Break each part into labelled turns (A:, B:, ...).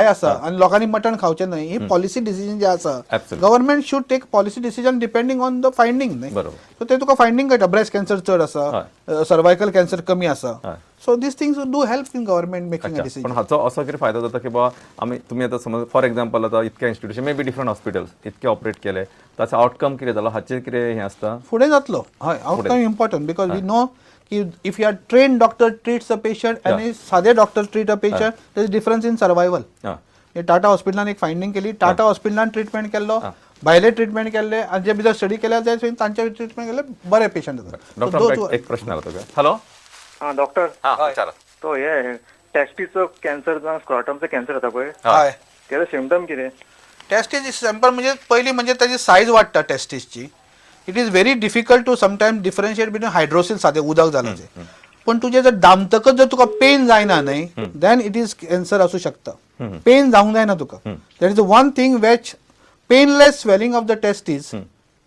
A: जाय आसा आनी लोकांनी मटण खावचें न्हय ही पॉलिसी डिसिजन जे आसा government should take policy decision depending on the finding न्हय सो ते तुका फायंडींग कळटा ब्रेस्ट कॅन्सर चड आसा सर्वायकल कॅन्सर कमी आसा so these things do help in government making a decision.
B: पण हाचो असो कितें फायदो जाता की बाबा तुम्ही आता समज फॉर एक्झाम्पल आता इतके institution may be different hospitals इतके ऑपरेट केले ताचो आउटकम कितें जालो हाचेर कितें हें आसता
A: फुडें जातलो हय outcome important because we know कि if you are train doctor treats a patient आनी सादे doctor treat a patient there is difference in survival. Tata हॉस्पिटलान एक फायंडींग केली टाटा हॉस्पिटलान ट्रीटमेंट केल्लो भायले ट्रीटमेंट केले आनी जे भितर स्टडी केल्या तांचे ट्रीटमेंट केले बरे पेशंट जातात.
B: डॉक्टर एक प्रश्न आला तुका. हॅलो
C: डॉक्टर
B: विचारा.
C: तो हे टेस्टीचो कॅन्सर जावन स्क्रॉटमचो कॅन्सर जाता पळय
A: हय
C: तेजो सिम्पटम कितें.
A: टेस्टीज सॅम्पल म्हणजे पयली म्हणजे त्याची सायज वाडटा टेस्टीजची. It is very difficult to sometime differentiate between hydrocele सादें उदक जाल्याचें पण तुझे जर दामतकच जर तुका पेन जायना न्हय देन इट इज कॅन्सर आसूं शकता. पेन जावंक जायना तुका. That is one thing which painless swelling of the testes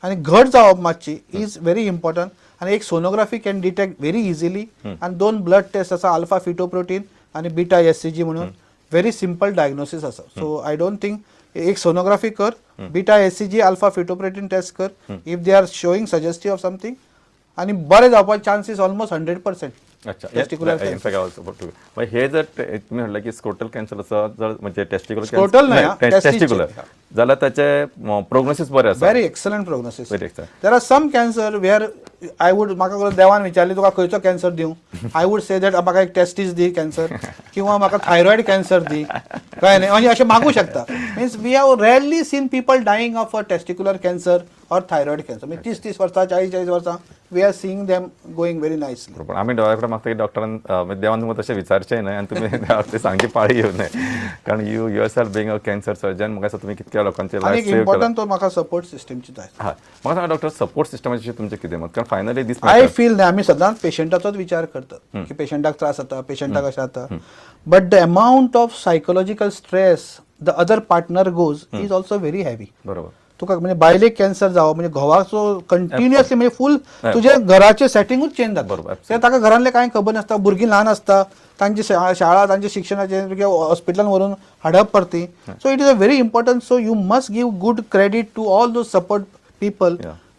A: आनी घट जावप मातशी इज व्हेरी इम्पॉर्टंट आनी एक sonography can detect very easily आनी 2 ब्लड टेस्ट आसा अल्फा फिटोप्रोटीन आनी बीटा एससीजी म्हणून व्हेरी सिंपल डायग्नोसीस आसा. सो आय डोंट थिंक एक सोनोग्राफी कर beta HCG alpha fetoprotein test कर if they are showing suggestive of something आनी बरें जावपाचे चान्सीस ऑलमोस्ट 100%.
B: अच्छा हे जर तुम्ही म्हटलं की स्क्रोटल कॅन्सर आसा जर म्हणजे टेस्टिक्युलर जाल्यार त्याचे प्रोग्नोसिस बरें आसा.
A: Very excellent prognosis. There are some cancer where I would म्हाका देवान विचारले तुका खंयचो कॅन्सर दिवं आय वूड से दॅट म्हाका एक टेस्टीस दी कॅन्सर किंवा म्हाका थायरॉयड कॅन्सर दी कळ्ळें न्ही म्हणजे अशें मागूं शकता. Means we have rarely seen people dying of a testicular cancer or thyroid cancer म्हणजे 30 वर्सां 40 वर्सां we are seeing them going very nicely.
B: पण आम्ही डॉक्टरांकडे मागता की डॉक्टरांन देवान तुमकां तशें विचारचें न्हय आनी तुमी ते सांगची पाळी येवं न्हय कारण you yourself being a cancer surgeon म्हाका दिसता तुमी कितक्या लोकांचे लायफ सेव्ह केला.
A: इम्पॉर्टंट तो म्हाका सपोर्ट सिस्टमची जाय.
B: हय म्हाका सांगा डॉक्टर सपोर्ट सिस्टमाचे तुमचें कितें मत कारण फायनली दीस
A: आय फील न्ही आमी सदांच पेशंटाचोच विचार करतात की पेशंटाक त्रास जाता पेशंटाक अशें जाता but the amount of psychological stress the other partner goes is also very heavy.
B: बरोबर.
A: तुका म्हणजे बायलेक कॅन्सर जावप म्हणजे घोवाचो कंटिन्युअसली म्हणजे फूल तुझे घराचे सेटिंगूच चेंज जाता.
B: बरोबर.
A: ते ताका घरांतले कांय खबर नासता भुरगीं ल्हान आसता तांची शाळा तांचे शिक्षणाचे हॉस्पिटलान व्हरून हाडप परती. So it is a very important so you must give good credit to all those support people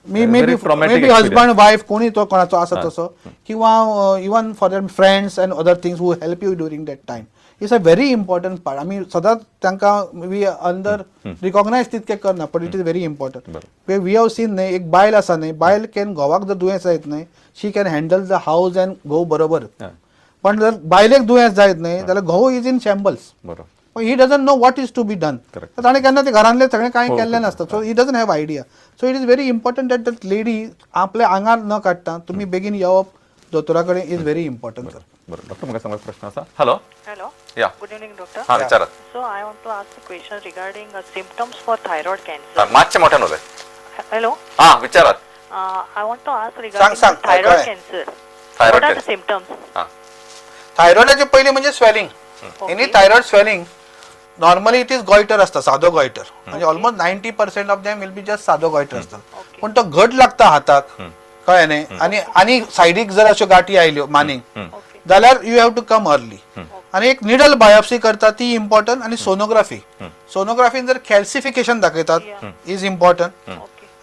A: may be husband wife कोणी तो कोणाचो आसा तसो किंवा even for that friends and other things who help you during that time it's a very important part. आमी सदांच तांकां we under recognise तितके करना but it is very important. We have seen न्हय एक बायल आसा न्हय बायल कॅन घोवाक जर दुयेंस जायत न्हय she can handle the house and घोव बरोबर पण जर बायलेक दुयेंस जायत न्हय जाल्यार घोव is in shambles. He doesn't know what is to be done. ताणें केन्ना ते घरांतले सगळें कांय केल्लें नासता so he doesn't have idea. So it is very important that that lady आपल्या आंगार न काडटा तुमी बेगीन येवप दोतोरा कडेन इज व्हेरी इम्पॉर्टंट.
B: बरं डॉक्टर म्हाका सांगा प्रश्न आसा. हॅलो या
D: Good evening, doctor.
B: हां विचारात.
D: So I want to ask a question regarding symptoms for thyroid cancer.
B: मातशें मोठ्यान उलय.
D: Hello.
B: हां विचारात.
D: I want to ask regarding
A: सांग,
D: thyroid
A: काय?
D: cancer.
B: Thyroid
D: What are the
B: cancer.
D: symptoms?
B: हां
A: थायरॉइडाचे पहिले म्हणजे swelling any thyroid swelling normally it is goitre असता साधो गॉयटर म्हणजे almost 90% of them will be just साधो गॉयटर असतात पण तो घट लागता हाताक कळ्ळें न्ही आणि सायडीक जर अश्यो गाठी आयल्यो मानीक जाल्यार you have to come early आणि एक निडल बायोप्सी करता ती इम्पॉर्टंट आणि सोनोग्राफीन जर कॅल्सिफिकेशन दाखयतात इज इम्पॉर्टंट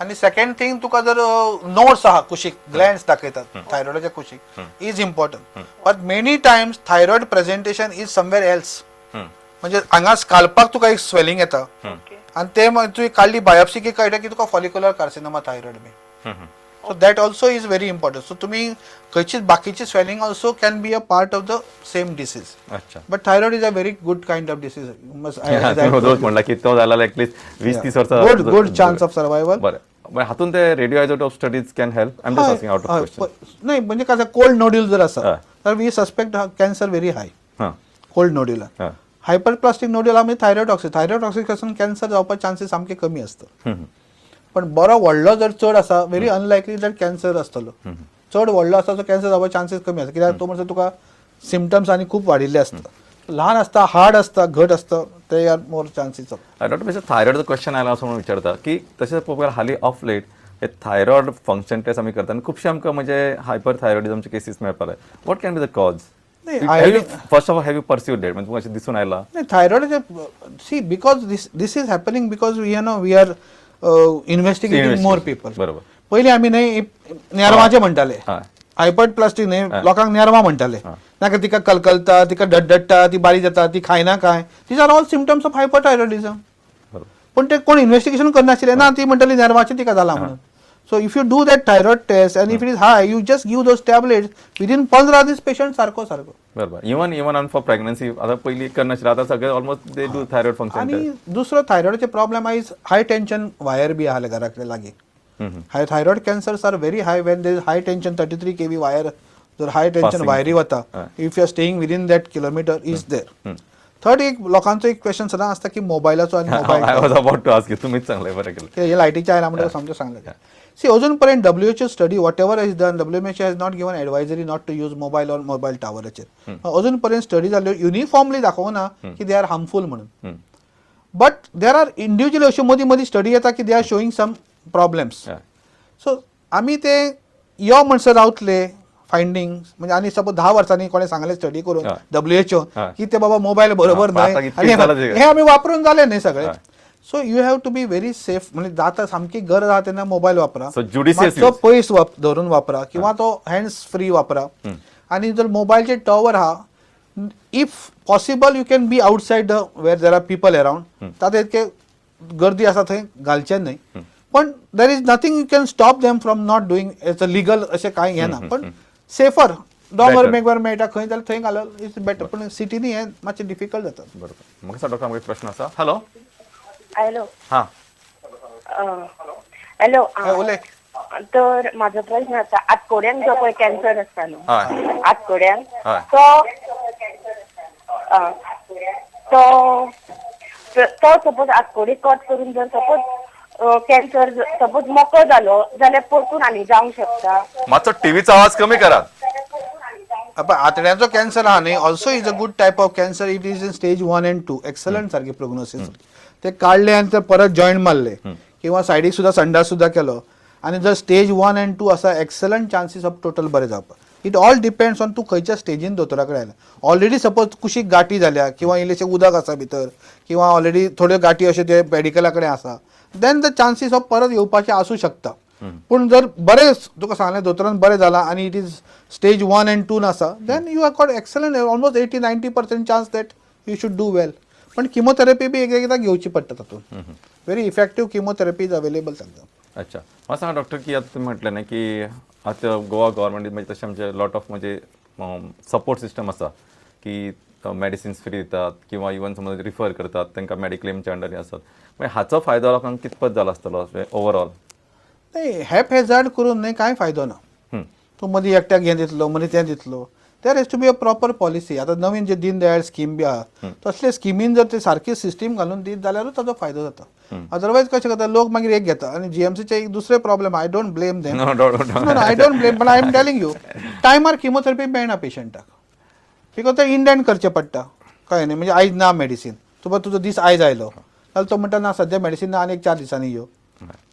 A: आणि सेकंड थिंग तुका जर नोड्स आहा कुशीक ग्लँड्स दाखयतात थायरॉइडाच्या कुशीक is important but many Times thyroid presentation is somewhere else म्हणजे हांगा स्काल्पाक तुका एक स्वेलिंग येता आणि ते तुवें काडली बायोप्सी की कळटा की तुका फॉलिक्युलर कार्सिनोमा थायरॉइड बी so that also is very important so तुमी खंयचीच बाकीची swelling also can be a part of the same disease but thyroid is a very good kind of disease
B: म्हणला की तो जाल्यार एटलीस्ट 20-30 वर्सां
A: गुड चान्स ऑफ सर्वायवल.
B: बरें हातून ते radio studies can help I am just asking out of question
A: नाही म्हणजे कसं कोल्ड नोड्यूल जर आसा तर we suspect cancer very high cold nodule hyperplastic nodule आमी थायरॉइड पासून कॅन्सर जावपाचे चान्सीस सामके कमी असतात पण बरो व्हडलो जर चड आसा व्हेरी अनलायकली दॅट कॅन्सर आसतलो चड व्हडलो आसा तो कॅन्सर जावपाचे चान्सीस कमी आसता कित्याक तो म्हणजे तुका सिम्पटम्स आनी खूब वाडिल्ले आसता ल्हान आसता हार्ड आसता घट आसता ते are more chances of.
B: Doctor म्हणजे थायरॉइडचो क्वेश्चन आयला असं म्हणून विचारता की तशेंच पळोवपाक हाली ऑफ लेट हे थायरॉइड फंक्शन टेस्ट आमी करता आनी खुबशे आमकां म्हणजे हायपर थायरॉइडिझमचे केसीस मेळपाक what can be the cause first of all have you perceived that म्हणजे तुम्हाला दिसून आयला
A: नाही thyroid see because this is happening because we are investigating more people.
B: बरोबर.
A: पहिले आम्ही नाही नेरवाचे म्हणटाले हायपर प्लास्टिक न्ही लोकांक नेरवा म्हणटाले नाका तिका कलकलता तिका डडडटा ती बारी जाता ती खायना काय these are all symptoms of hyperthyroidism. पण ते कोण इन्व्हेस्टिगेशन करनाशिल्ले ना ती म्हणटाली नेरवाची तिका जाला म्हणून. So if you do that thyroid test and if it is high, you just give those tablets. Within 15 this patient सारखो.
B: बरोबर. इवन फॉर प्रेग्नन्सी आता पहिली करनाशिल्ले आता सगळे almost they do thyroid function.
A: आणि दुसरो थायरॉइडचे प्रॉब्लेम आयज हाय टेन्शन वायर बी आहा घराकडे लागी. High thyroid cancers are very high when there is high tension 33 kV wire जर हाय टेन्शन वायरी वता if you are staying within that kilometre is there. Third एक लोकांचो एक क्वेश्चन सदां आसता की मोबायलाचो आणि mobile
B: I was about to ask you तुमीच सांगले बरें केलें
A: हे लायटीच्या आयला म्हणून समजून सांगलें. See, अजून पर्यंत WHO study whatever is done WHO has not given advisory not to use mobile or mobile टावराचेर. अजून पर्यंत स्टडी जाल्यो युनिफॉर्मली दाखोवना की दे आर हार्मफूल म्हणून. बट देर आर इंडिव्हिज्युअल अश्यो मदीं मदीं स्टडी येता की they are showing some problems. So आमी ते यो म्हणसर रावतले फायंडिंग्स म्हणजे आनी सपोज 10 वर्सांनी कोणे सांगले स्टडी करून WHO की ते बाबा मोबाईल बरोबर न्हय आनी हे आमी वापरून जाले न्हय सगळे. So you have to be very safe म्हणजे जाता सामकी गरज आहा तेन्ना मोबायल वापरा. मातसो पयस धरून वापरा किंवा तो हँड्स फ्री वापरा. आणि जर मोबाईलचे टॉवर आहा if possible you can be outside the where there are people around. तातूंत इतके गर्दी आसा थंय घालचें न्हय. पण there is nothing you can stop them from not doing it's a legal अशें कांय हें ना. पण सेफर डॉंगर मेघवर मेळटा खंय जाल्यार थंय घालप इज बेटर. पण सिटीनी हें मातशें डिफिकल्ट जाता.
B: बरोबर. म्हाका डॉक्टर आमकां एक प्रश्न आसा. Hello
E: hello.
B: हां
E: हॅलो.
A: उलय.
E: तर माझा प्रश्न आता आतकोड्यांक जो पळय कॅन्सर आसता न्हू आतकोड्यांक तो सपोज आतकोडी कट करून जर सपोज कॅन्सर सपोज मोकळो जालो जाल्यार परतून आनी जावंक शकता.
B: मातसो टीव्हीचा आवाज कमी करात.
A: आतड्याचो कॅन्सर आहा न्ही also is a good type of cancer. It is in stage 1 and 2 excellent सारखी प्रोग्नोसिस. ते काढले आणि ते परत जॉईंट मारले किंवा सायडीक सुद्धा संडास सुद्धा केलो आणि जर स्टेज 1 and 2 असा एक्सलंट चान्सीस ऑफ टोटल बरे जावपाक. इट ऑल डिपेंड्स ऑन तूं खंयच्या स्टेजीन दोतोरा कडेन आयला. ऑलरेडी सपोज कुशीक गाठी जाल्या किंवा इल्लेशें उदक आसा भितर किंवा ऑलरेडी थोड्यो गाठी अश्यो ते मेडिकला कडेन आसा देन द चान्सीस ऑफ परत येवपाचे आसूं शकता. पूण जर बरें तुका सांगलें दोतोरान बरें जालां आनी इट इज स्टेज 1 and 2 आसा then you have got excellent almost 80-90% chance that you should do well. पण किमोथेरपी बी एकदा घेवची पडटा तातूंत. Very effective chemotherapy is available सांगता.
B: अच्छा. मला सांगा डॉक्टर की आता तुम्ही म्हटलं ना की आता गोवा गव्हर्मेंट म्हणजे तशें आमचे लॉट ऑफ म्हणजे सपोर्ट सिस्टम आसा की मेडिसिन्स फ्री दितात किंवा इवन समज रिफर करतात तांकां मेडिक्लेमच्या अंडर आसात. म्हणजे हाचो फायदो लोकांक कितपत जाला आसतलो ओवरऑल.
A: नाही हॅप हेजार्ड करून न्हय कांय फायदो ना. तूं मदीं एकट्याक हें दितलो मदीं तें दितलो. There has to be a proper policy. आता नवीन जे दीन दयाळ स्कीम बी आहा तसले स्किमीन जर ते सारकी सिस्टीम घालून दीत जाल्यारूच ताजो फायदो जाता. अदरवायज कशें करता लोक मागीर एक घेता आणि जीएमसीचे एक दुसरे problem I don't blame them. I don't blame पण आय एम टेलिंग यू टायमार किमोथेरपी मेळना पेशंटाक बिकॉज ते इंडेंट करचें पडटा. कळ्ळें न्ही म्हणजे आयज ना मेडिसीन तुजो दीस आयज आयलो जाल्यार तो म्हणटा ना सद्या मेडिसीन ना आनी एक 4 दिसांनी यो.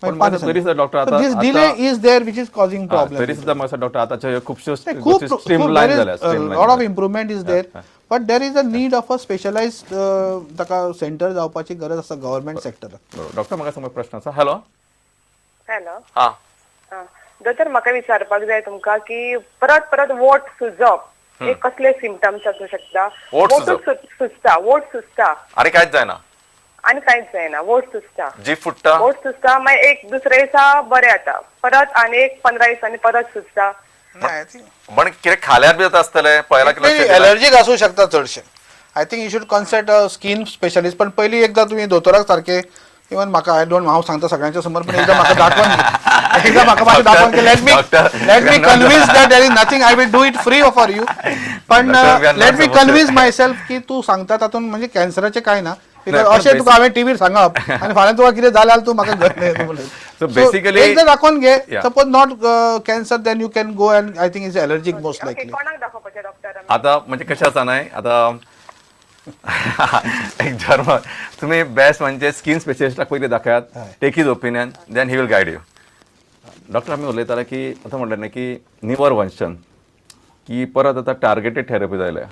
A: This delay is there which is causing problem.
B: तरी सुद्धा मला डॉक्टर आताच्या खूपशो
A: खूप
B: स्ट्रीमलाइन झाल्या.
A: lot of improvement is there, but there is a need of a specialized ताका सेंटर जावपाची गरज आसा गव्हर्नमेंट सेक्टर.
B: डॉक्टर म्हाका समज प्रश्न आसा. हॅलो.
E: हॅलो.
B: हां
E: दोतोर म्हाका विचारपाक जाय तुमकां की परत परत वोट सुजप हे कसले सिम्पटम्स असू शकता.
B: वोट
E: सुजता
B: अरे कांयच जायना
E: आणि कांयच जायना. वोट सुजता
B: जीभ फुट्टा
E: मागीर एक दुसरे दिसा बरें जाता परत आनी एक 15 दिसांनी परत सुजता.
B: पण कितें खाल्यार बी जाता आसतलें पयला
A: एलर्जीक आसूं शकता चडशे. I think you should consult a skin specialist. पण पयलीं एकदा तुमी दोतोराक सारके इवन म्हाका हांव सांगता सगळ्यांच्या समोर पण एकदा म्हाका दाखोवन let me convince that there is nothing I will do it free for you. पण लेट मी कन्विन्स माय सेल्फ की तू सांगता तातूंत म्हणजे कॅन्सराचें कांय ना. अशें तुका हांवें टीव्हीर सांगप आनी फाल्यां तुका कितें जाल्यार तूं म्हाका
B: So basically
A: एकदा दाखोवन घे. Suppose not cancer then you can go and I think is allergic most likely.
E: कोणाक दाखोवपाचें डॉक्टर.
B: आता म्हणजे कशें आसा न्हय आता एक जर्म तुम्ही बेस्ट म्हणजे स्किन स्पेशलिस्टाक पयलीं दाखयात take his opinion then he will guide you. Doctor आमी उलयताले की आतां म्हणलें न्ही की निवर वंशन की परत आता टार्गेटेड थेरपी जाल्या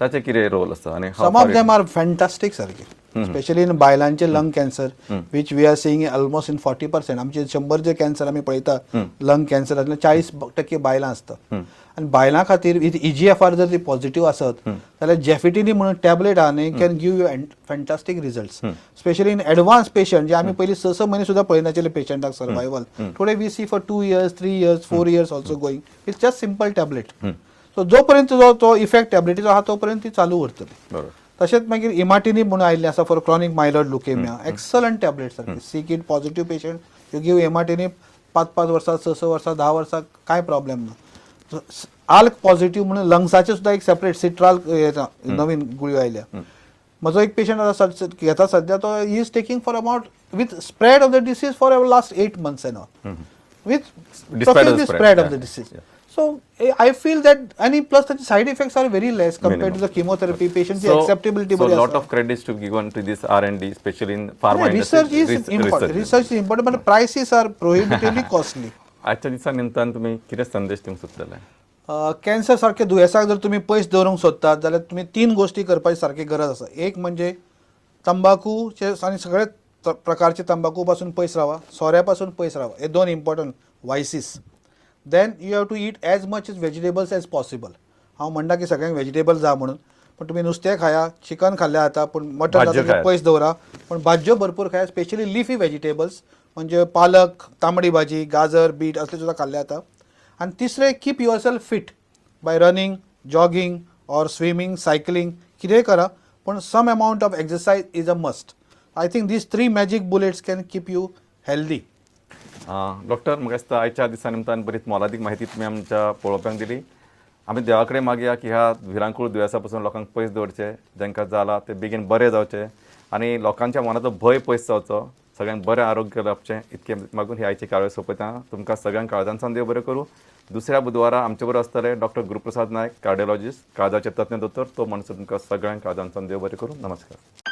B: ताचे कितें रोल आसा आनी
A: some of them are fantastic सारखे स्पेशली इन बायलांचे lung cancer which we are seeing almost in 40%. आमचे 100 जे कॅन्सर आमी पळयता लंग कॅन्सरांतले 40% बायलां असतात आणि बायलां खातीर EGFR जर ती पॉझिटिव्ह असत जाल्यार जेफिटिनी म्हणून टॅबलेट आहा न्ही can give you fantastic results specially in advance patient जे आमी पयलीं 6 म्हयने सुद्धा पळयनाशिल्ले पेशंटाक survival today we see for 2 years 3 years 4 years also going it's just simple tablet. So जोपर्यंत तो इफेक्ट टॅबलेटीचो आहा तोपर्यंत ती चालू उरतली.
B: बरोबर.
A: तशेंच मागीर इमाटिनी म्हणून आयिल्लें आसा for chronic myeloid leukaemia excellent tablet सारखे c kit positive patient you give imatinib 5-5 वर्सां 6 वर्सां 10 वर्सां काय प्रॉब्लेम ना. आल्क पॉझिटिव्ह म्हणून लंग्साचे सुद्धा एक सेपरेट सिट्राल नवीन गुळयो आयल्या. म्हजो एक पेशंट आतां घेता सध्या तो he is taking for about with spread of the disease for last 8 months end all with spread of the disease. So I feel that any plus the side effects are very less compared to the chemotherapy. Patients acceptability.
B: So lot of credits to given to this R&D, especially in pharma industry.
A: Research is important. Research is important, but the prices are prohibitively costly.
B: आजच्या दिसा निमतान तुमी कितें संदेश दिवंक सोदतले?
A: Cancer सारखे दुयेंसाक जर तुम्ही पयस दवरूंक सोदतात जाल्यार तुम्ही 3 गोष्टी करपाची सारखी गरज आसा. एक म्हणजे तंबाखूचे आनी सगळे प्रकारचे तंबाखू पासून पयस रावा, सोऱ्या पासून पयस रावा. हे 2 important vices. Then you have to eat as much as vegetables as possible. हांव म्हणटा की सगळ्यांक व्हेजिटेबल जा म्हणून, पण तुम्ही नुस्तें खाया, चिकन खाल्लें जाता पूण मटन पयस दवरा, पण भाज्यो भरपूर खाया, स्पेशली लिफी व्हेजिटेबल्स म्हणजे पालक, तांबडी भाजी, गाजर, बीट असले सुद्धा खाल्ले जाता. आणि तिसरे keep your self fit by running, jogging or swimming, cycling कितेंय करा, पण some amount of exercise is a must. I think these 3 magic bullets can keep you healthy.
B: Doctor म्हाका दिसता आयच्या दिसा निमतान बरीच मोलादीक माहिती तुमी आमच्या पळोवप्यांक दिली. आमी देवा कडेन मागया की ह्या भिरांकूळ दुयेंसा पासून लोकांक पयस दवरचे, जांकां जाला ते बेगीन बरे जावचे आनी लोकांच्या मनाचो भंय पयस जावचो, सगळ्यांक बरें आरोग्य लाभचें इतकें मागून ही आयची कार्यावळ सोंपयता. तुमकां सगळ्यांक काळजांतल्यान देव बरें करूं. दुसऱ्या बुधवारा आमचे बरोबर आसतले डॉक्टर गुरुप्रसाद नायक, कार्डियोलॉजिस्ट, काळजाचे तज्ञ दोतोर. तो म्हणसर तुमकां सगळ्यांक काळजांतल्यान देव बरें करूं. नमस्कार.